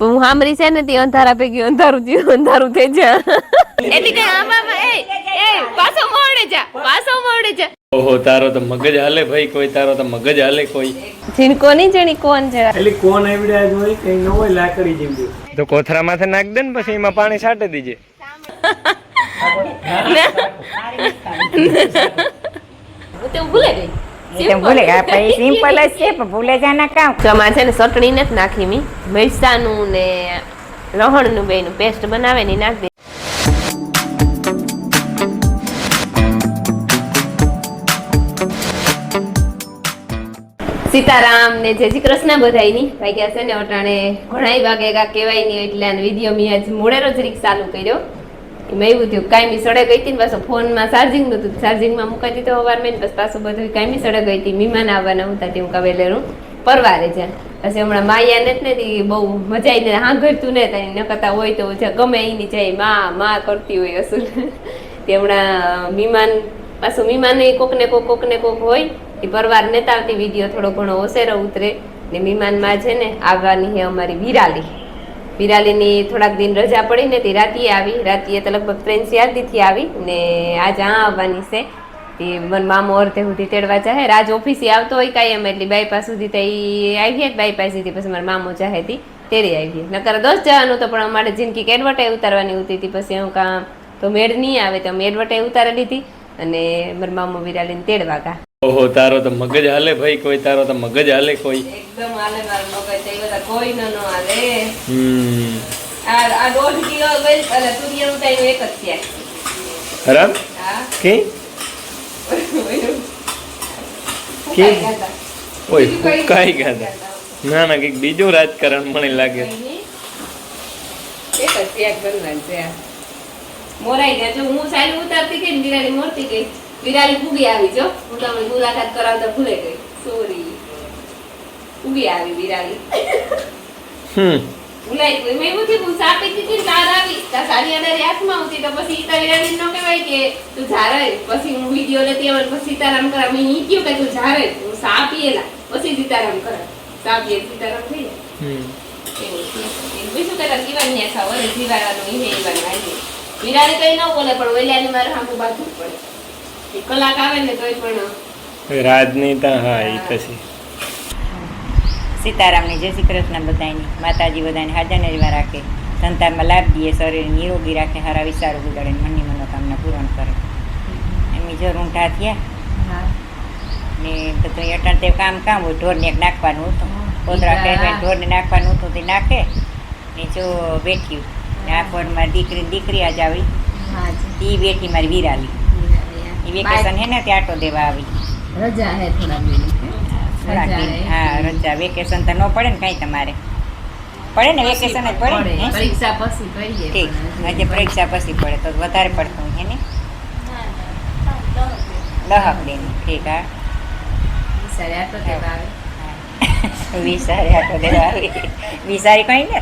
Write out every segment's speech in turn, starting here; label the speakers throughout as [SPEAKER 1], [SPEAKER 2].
[SPEAKER 1] હું સાંભળી છે ને તે અંધારા ભેગી અંધારું થયું અંધારું થઈ જા એટલે કે આમાં પાછો મોડે જા
[SPEAKER 2] ઓહો તારો તો મગજ હાલે ભાઈ કોઈ તારો તો મગજ હાલે કોઈ
[SPEAKER 1] જીણકો નહીં જણી કોણ છે
[SPEAKER 2] એટલે કોણ આવડ્યા જ હોય કઈ ન હોય લાકડી જેમ તો કોથરા માથે નાખ દે ને પછી એમાં પાણી છાંટી દીજે
[SPEAKER 1] ભૂલે ગયા સિમ્પલ જ છે પણ ભૂલે જાના કામ ચમા છે ને ચટણી નથી નાખી મી મરચાનું ને લહણનું બેનું પેસ્ટ બનાવે ને નાખ દે સીતારામ ને જય શ્રી કૃષ્ણ બધાયની ભાઈ ગયા છે ને અટાણે ઘણા વાગે કહેવાય નહીં એટલે આ વિડીયો મેં આજ મોડેરો જરીક ચાલુ કર્યો મેં એવું થયું કાયમી સડે ગઈ હતી ને પાછું ફોનમાં ચાર્જિંગ નહોતું ચાર્જિંગમાં મુકાઈ દીધો સવાર મેં પછી પાછું બધું કાયમી સડે ગઈ હતી મહેમાન આવવાના હતા તે હું કવેલેરું પરવારે છે પછી હમણાં માયા નથી બહુ મજા આવીને હા ઘરતું ને થાય ન કરતા હોય તો ગમે એની જાય માં કરતી હોય અસુલ તે હમણાં મહેમાન પાછું મહેમાન કોક ને કોક હોય એ પરવાર નેતા આવતી વિડીયો થોડો ઘણો ઓસેરો ઉતરે ને મહેમાનમાં છે ને આવવાની છે અમારી વિરાલીની થોડાક દિન રજા પડી ને તે રાતીએ તો લગભગ 3-4 થી આવી ને આજ આવવાની છે તે મન મામો અર્ધે સુધી તેડવા ચાહે રાજ ઓફિસે આવતો હોય કાયમ એટલે બાયપાસ સુધી તો એ આવી જ બાયપાસ સુધી પછી મારા મામો ચાહે તી તેડી આવી નકર દોસ્ત જવાનું તો પણ અમારે જિંદગી એડવર્ટાઈ ઉતારવાની ઉતી હતી પછી હું કામ તો મેળ નહીં આવે તો અમે એડવર્ટાઈ ઉતારી લીધી અને મારા મામો વિરાલીને તેડવા ગા
[SPEAKER 2] ઓહો તારો તો મગજ હાલે ભાઈ કોઈ તારો તો મગજ હાલે કોઈ
[SPEAKER 1] એકદમ હાલે મારો મગજ એ બધા કોઈ ન હાલે આ 1.5 કિલો ગઈ અને સૂર્યનું ટાઈમ એક જ છે
[SPEAKER 2] ખરાબ કે ઓય ફૂકાઈ ગયા ના ના કઈક બીજું રાજકારણ મને લાગે
[SPEAKER 1] એક જ પેક બનવાનું છે મોરાઈ ગયા જો હું સાઈડ ઉતારતી ગઈ ને વિરાલી મોરતી ગઈ વિરાલી ફૂગી આવી જો હું તમને મુલાકાત કરાવતા ભૂલે ગઈ સોરી ફૂગી આવી વિરાલી ભૂલાઈ ગઈ મેં એવું થયું સાપી દીધી તાર આવી તાર સાડી અંદર હાથમાં આવતી તો પછી ઈ તો વિરાલી નો કહેવાય કે તું ઝારે પછી હું વિડીયો લેતી આવે પછી સીતારામ કરા મેં ઈ કયું કે તું ઝારે હું સાપીએલા પછી સીતારામ કરા સાપીએ સીતારામ થઈ જાય બીજું કઈ જીવન ને ખાવ અને જીવાવાનું ઈ જીવન આવી વિરાલી કઈ ન બોલે પણ ઓલિયાની મારે હામું બાજુ પડે કલાક આવે ને તોય પણ
[SPEAKER 2] રાજનીતા હા એ પછી
[SPEAKER 3] સીતારામની જય શ્રી કૃષ્ણ બધાની માતાજી બધાને હાજર નજરમાં રાખે સંતાનમાં લાભ દે શરીર નિરોગી રાખે હારા વિચારો ગુજારે મનની મનોકામના પૂર્ણ કરે એમની જો રૂંઢા થયા ને બધું અટાણ તે કામ હોય ઢોરને એક નાખવાનું હતું કોતરા કહેવાય ઢોરને નાખવાનું હતું તે નાખે ને જો બેઠ્યું ને આ ફોનમાં દીકરી આજ આવી એ બેઠી મારી વિરાલી વેકેશન હે ને ત્યાં આટો દેવા આવી
[SPEAKER 1] રજા હે
[SPEAKER 3] હા રજા વેકેશન તો ન પડે ને કઈ તમારે પડે ને વેકેશન જ પડે ને
[SPEAKER 1] પરીક્ષા પછી કરીએ
[SPEAKER 3] ઠીક આજે પરીક્ષા પછી પડે તો વધારે પડતું હે ને 10 દિન ઠીક હા
[SPEAKER 1] વિસારે આટો દેવા આવે
[SPEAKER 3] વિસારે આટો દેવા આવે વિસારી કઈ ને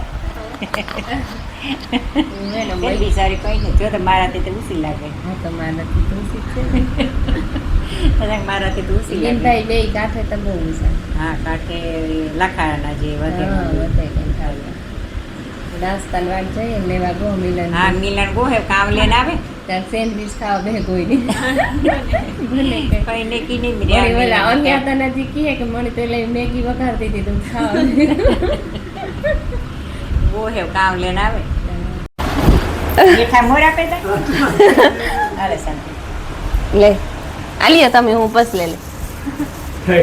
[SPEAKER 3] વિચારી કઈ ને જો તો મારાથી તો ઉસી લાગે
[SPEAKER 1] મારાથી તો ઉસી છે
[SPEAKER 3] મારાથી તો ઉસી લાગે
[SPEAKER 1] ભાઈ બે કાંઠે તો બહુ ઉસા
[SPEAKER 3] હા કાંઠે લખાણા જે વધે
[SPEAKER 1] નાસ્તા વાટ જઈએ લેવા ગો મિલન
[SPEAKER 3] હા મિલન ગો હે કામ લેને આવે
[SPEAKER 1] ત્યાં સેન્ડવિચ ખાવા બે કોઈ નહીં
[SPEAKER 3] કઈ ને કી નહીં મિલ્યા
[SPEAKER 1] ઓલા અન્યા તને જી કહે કે મને તો લઈ મેગી વઘારતી હતી તું ખાવા
[SPEAKER 3] ગો હે કામ લેને આવે મીઠા મોર આપે તા અરે શાંતિ
[SPEAKER 1] લે આલિયા તમે હું બસ લે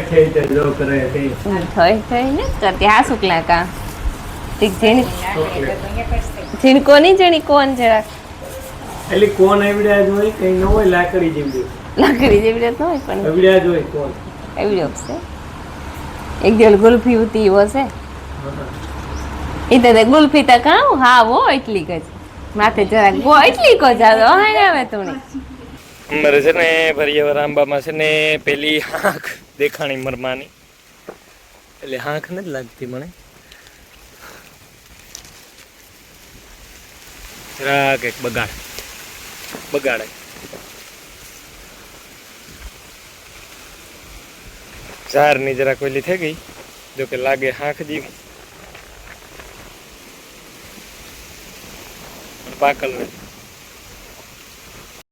[SPEAKER 2] થઈ તો જો કરે
[SPEAKER 1] થઈ ને કરતી હા શુક્લા કા ઠીક છે ને જીણકો નહીં જણી કોણ જરા
[SPEAKER 2] એટલે કોણ આવડ્યા જ હોય કઈ ન હોય લાકડી જેમ
[SPEAKER 1] લાકડી જેવી રીત ન હોય પણ
[SPEAKER 2] આવડ્યા જ હોય કોણ
[SPEAKER 1] આવડ્યો છે એક દિવસ ગુલ્ફી ઉતી હશે એ તો ગુલ્ફી તો કાં હા હો એટલી જ માથે જરાક ગો એટલી કો જાવ આવે તું
[SPEAKER 2] અમારે છે ને ભરિયાવર આંબામાં છે ને પેલી હાંખ દેખાણી મરમાની એટલે હાંખ નથી લાગતી મને જરાક એક બગાડ ઝાડની જરાક ઓલી થઈ ગઈ જો કે લાગે હાંખ જેવી પાકલ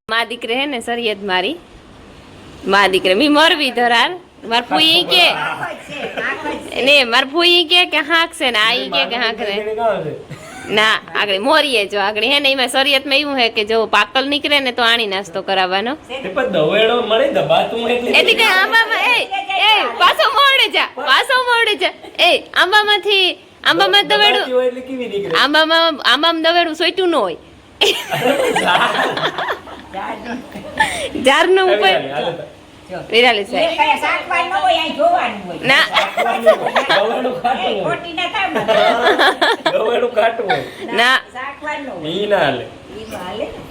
[SPEAKER 1] માં દીકરે હે ને સરિયત મારી માં દીકરે મી મરવી ધરાર માર ફૂઈ કે ને માર ફૂઈ કે હાક છે ને આઈ કે હાક રે ના આગળ મોરીએ જો આગળ હે ને એમાં સરિયતમાં એવું હે કે જો પાકલ નીકળે ને તો આણી નાસ્તો કરાવવાનો એટલે કે આંબામાં એ પાછો મોડે જા એ આંબામાં દવેડું આંબામાં દવેડું સોઈટું ન હોય ઝાડનું ઉપર વિરાલી સાહેબ ના ના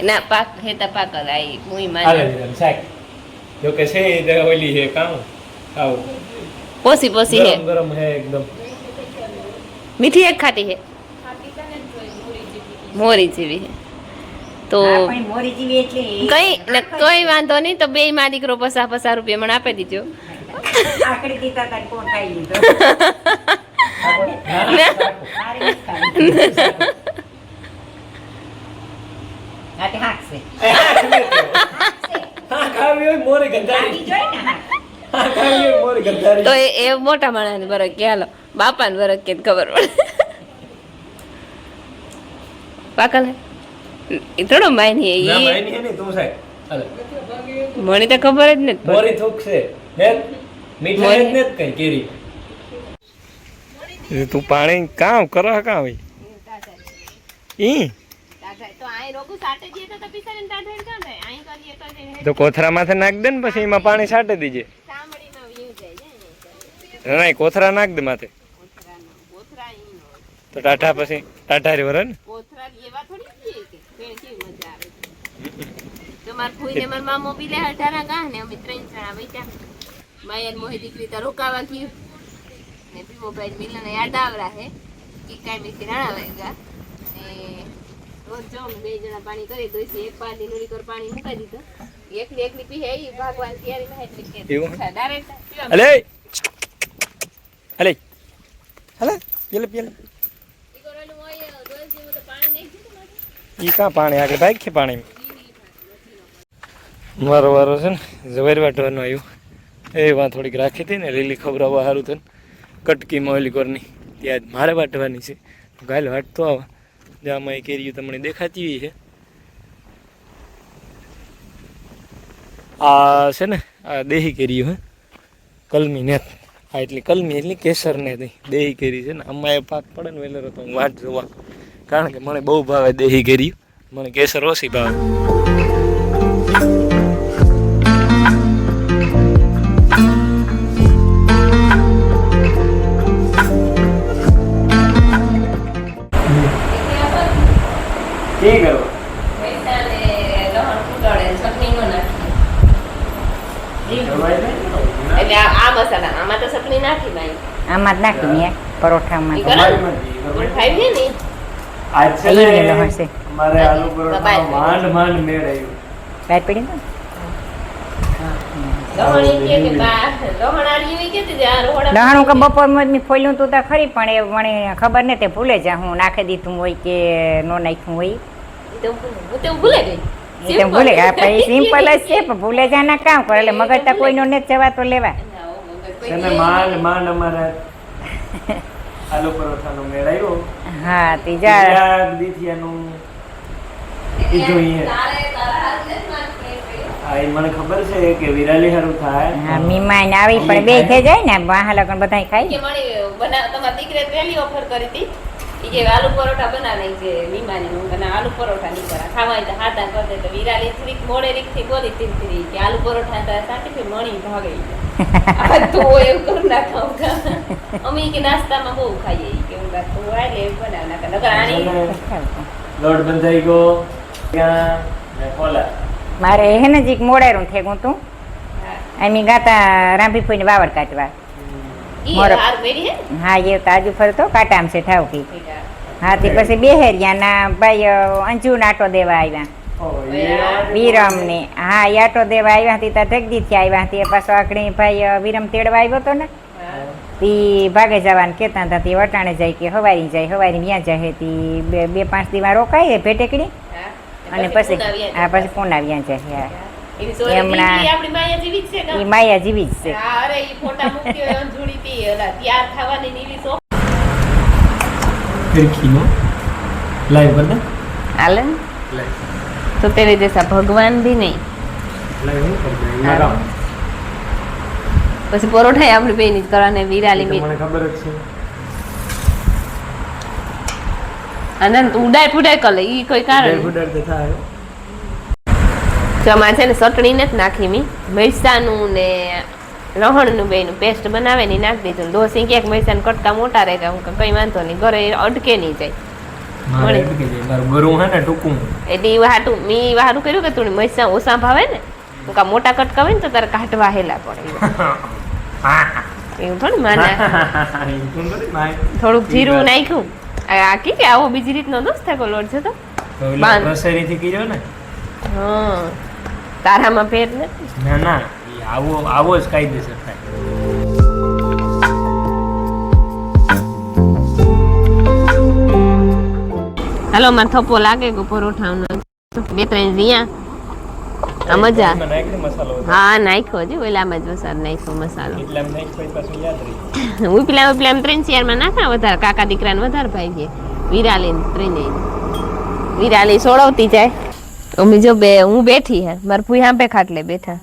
[SPEAKER 1] ના પાક હેતા પાકલ આઈ મુઈ માને
[SPEAKER 2] જો કે છે ઓલી હે કામ ખાવ
[SPEAKER 1] પોસી હે
[SPEAKER 2] ગરમ હે એકદમ
[SPEAKER 1] મીઠી એક ખાટી હે મોરી જેવી હે તો કઈ વાંધો નહીં તો બે માં દીકરો 50 રૂપિયા મને આપી દીજો તો એ મોટા માણસ ને બરક કે હાલો બાપા ને બરક કે ખબર પડે પાકલ એ થોડો માયની
[SPEAKER 2] ના માયની હે ને તું સાહેબ હાલે
[SPEAKER 1] મને તો ખબર જ નથી
[SPEAKER 2] મોરી થૂક છે હે મીઠાઈ જ નથી કઈ કેરી તું પાણી કામ કરો કામ ભાઈ તો કોથરા માથે નાખ દે ને પછી એમાં પાણી છાંટી દીજે નહીં કોથરા નાખ દે માથે તો ટાટા પછી ટાટા રે વરે ને
[SPEAKER 1] માર ફૂઈને માર મામો બી લે 18 ગા ને અમે 3 જણા બેઠા માયન મોહી દીકરી તો રોકાવા ગયું ને પીમો ભાઈ મિલને યાદ આવરા હે કે કાઈ મે કિરાણા વાગ્યા ને રોજ જો બે જણા પાણી કરી દોઈસી એક પાણી નોડી કર પાણી મુકાઈ દીધો એકલી પી હે ઈ ભગવાન તૈયારી માં એટલે કે ડાયરેક્ટ
[SPEAKER 2] અલે અલે હલે પેલે પેલે
[SPEAKER 1] ઈ કોરેલું હોય દોઈસ જેવું તો પાણી નહીં દીધું
[SPEAKER 2] ઈ કા પાણી આગળ ભાઈ કે પાણી મારો વારો છે ને ઝવેર વાટવાનું આવ્યું એ વાં થોડીક રાખી હતી ને લીલી ખબરાવા સારું થઈને કટકીમાં ઓલી કોરની ત્યાં મારે વાટવાની છે ગાય વાટતો આવે જ્યાં એ કેરીઓ તમને દેખાતી હોય છે આ છે ને આ દેહી કેરીઓ હે કલમી ને આ એટલી કલમી એટલી કેસર ને દેહી કેરી છે ને આમાં એ પાક પડે ને વેલેરો તો હું વાટ જોવા કારણ કે મને બહુ ભાવે દેહી કેરીઓ મને કેસર ઓછી ભાવે ઠીક કરો
[SPEAKER 1] એટલે આ મસાલા આમાં તો ચટણી નાખી ભાઈ
[SPEAKER 3] આમાં જ નાખી મેં પરોઠામાં
[SPEAKER 1] ખાઈ ને
[SPEAKER 2] આજ છે ને મારે આલુ પરોઠા માંડ મેળ આવ્યું
[SPEAKER 3] રાત પડી ને લહણું કે બપોરમાં મેં ફોલ્યું તું તો ખરી પણ એ મને ખબર ને તે ભૂલે જા હું નાખી દીધું હોય કે નો નાખ્યું હોય
[SPEAKER 1] ભૂલે ગઈ
[SPEAKER 3] એ તો ભૂલે ગયા આપણે સિમ્પલ જ છે પણ ભૂલે જા ના કામ કરે એટલે મગજ તો કોઈનો ને જવા તો લેવા
[SPEAKER 2] તને માંડ અમારે આલુ પરોઠાનો મેળ આવ્યો
[SPEAKER 3] હા ત્રીજા
[SPEAKER 2] દીથિયાનું કીધું આ મને ખબર છે કે વિરાલી હારું થાય
[SPEAKER 3] હા મીમાન આવી પણ બે થઈ જાય ને વાહ લગન બધા ખાઈ
[SPEAKER 1] કે મણી બના તમારી દીકરે પહેલી ઓફર કરી હતી ઈ કે આલુ પરોઠા બનાવી છે મીમાની હું અને આલુ પરોઠા નહીં કરા ખાવાય તો હાથા કર દે તો વિરાલી થોડીક મોડે રીતથી બોલી તીરી કે આલુ પરોઠા તો સાટી ફે મણી ભાગે આ તો એવું કર ના ખાવ અમે કે નાસ્તામાં બહુ ખાઈએ કે હું તો આલે બનાવ ના નકર આની
[SPEAKER 2] લોટ બંધાઈ ગયો ત્યાં ને કોલા
[SPEAKER 3] મારે હે ને જીક મોડેરું થેગું તું એમી ગાતા રાંભી ફોઈને વાવડ કાઢવા
[SPEAKER 1] ઈ હાર મેરી હે
[SPEAKER 3] હા એ તાજુ ફરતો કાટામ છે ઠાવકી હા તે પછી બેહેરિયાના ભાઈ અંજુ નાટો દેવા આવ્યા વિરમ ને હા એ આટો દેવા આવ્યા હતી ત્યાં જગદીથી આવ્યા હતી પાછો આકડી ભાઈ વિરમ તેડવા આવ્યો હતો ને તી ભાગે જવાનું કહેતા હતા તે વટાણે જાય કે હવારી જાય હવારી ત્યાં જાય તી બે પાંચ દિવસ રોકાય ભેટેકડી અને પછી આ પછી પૂના વ્યાં જાય
[SPEAKER 1] એની સોરી
[SPEAKER 3] હમણાં-
[SPEAKER 1] દીકરી આપણી માયા જેવી જ છે
[SPEAKER 3] એ
[SPEAKER 1] ને
[SPEAKER 3] માયા જેવી જ છે
[SPEAKER 1] હા અરે ઈ ફોટા મૂક્યો હોય અંજુડી થી ઓલા તૈયાર થવાની ને એવી સો
[SPEAKER 2] ફિરકીનો લાઈવ કર દે
[SPEAKER 1] હાલે ને? તો તેરે જૈસા ભગવાન ભી નહીં
[SPEAKER 2] લાઈવ હું કર દે મારા
[SPEAKER 1] પછી પરોઠા આપણી બેની જ કરવાને વિરાલી મીઠ
[SPEAKER 2] મને ખબર જ છે
[SPEAKER 1] આનંદ ઉડાય ફુડાય કરે ઈ કોઈ કારણ
[SPEAKER 2] ડર તો થાય
[SPEAKER 1] જમા છે ને ચટણી નથી નાખી મી મરચાનું ને લહણનું બેનું પેસ્ટ બનાવે ને ઈ નાખી દીધું ડોસી ક્યાંક મરચાં કટકા મોટા રહે કે હું કહું, કઈ વાંધો નહીં ઘરે અટકે નહીં જાય
[SPEAKER 2] મારે એટલે કે મારું ગરું હે ને ટૂંકું
[SPEAKER 1] એટલે ઈ વાહાટું મી વાહાટું કર્યું કે તું મરચાં ઓછા ભાવે ને હું કા મોટા કટકા હોય ને તો તારે કાઢવા હેલા પડે એવું થોડું માના થોડુંક જીરું નાખ્યું આ કે આવો બીજી રીતનો દોસ્ત થાય લોટ છે તો બાંધ.
[SPEAKER 2] રસોઈથી કીધો ને
[SPEAKER 1] હા તારામાં ફેર નથી
[SPEAKER 2] ના ના ઈ આવો જ કાયદેસર થાય
[SPEAKER 1] હાલો મારે થપ્પો લાગે ગયો પરોઠાનો બે ત્રણ જીયા આ મજા
[SPEAKER 2] એમાં નાખી મસાલો
[SPEAKER 1] હા નાખ્યો હજી ઓલામાં જ વસાર નાખ્યો મસાલો
[SPEAKER 2] એટલે આમ નાખી પાછું યાદ રહી
[SPEAKER 1] હું પેલા 3-4 માં નાખા વધારે કાકા દીકરાને વધારે ભાઈ ગયા વિરાલી ને ત્રણે વિરાલી સોડવતી જાય અમી જો બે હું બેઠી હે માર ભૂઈ હાંપે ખાટલે બેઠા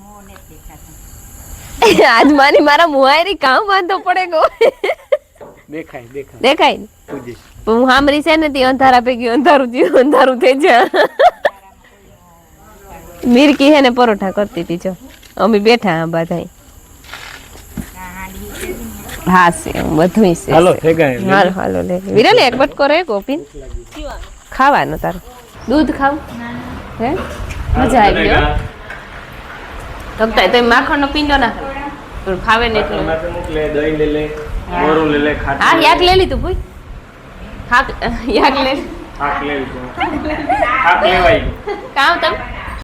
[SPEAKER 1] આજ મારી મારા મુહારી કામ વાંધો પડે ગો
[SPEAKER 2] દેખાય
[SPEAKER 1] દેખાય ને?
[SPEAKER 2] પૂજી
[SPEAKER 1] પણ હું હામરી છે ને તે અંધારા પૈકી અંધારું થઈ જા મિરકી હે ને પરોઠા કરતી હતી જો અમે બેઠા હા બધા હા છે બધું છે
[SPEAKER 2] હાલો ઠેકાય
[SPEAKER 1] હાલો હાલો લે વિરાલે એક બટકો રે ગોપીન ખાવાનું તારું દૂધ ખાવ હે મજા આવી ગયો તકતા તો માખણનો પીંડો ના ખાવ ફાવે ને એટલું
[SPEAKER 2] મોકલે દહીં લે લે મોરું લે લે ખાટ
[SPEAKER 1] હા યાદ લઈ લીધું ભૂઈ યાદ લે
[SPEAKER 2] ખાક લે લીધું ખાક લેવાય
[SPEAKER 1] કામ તમ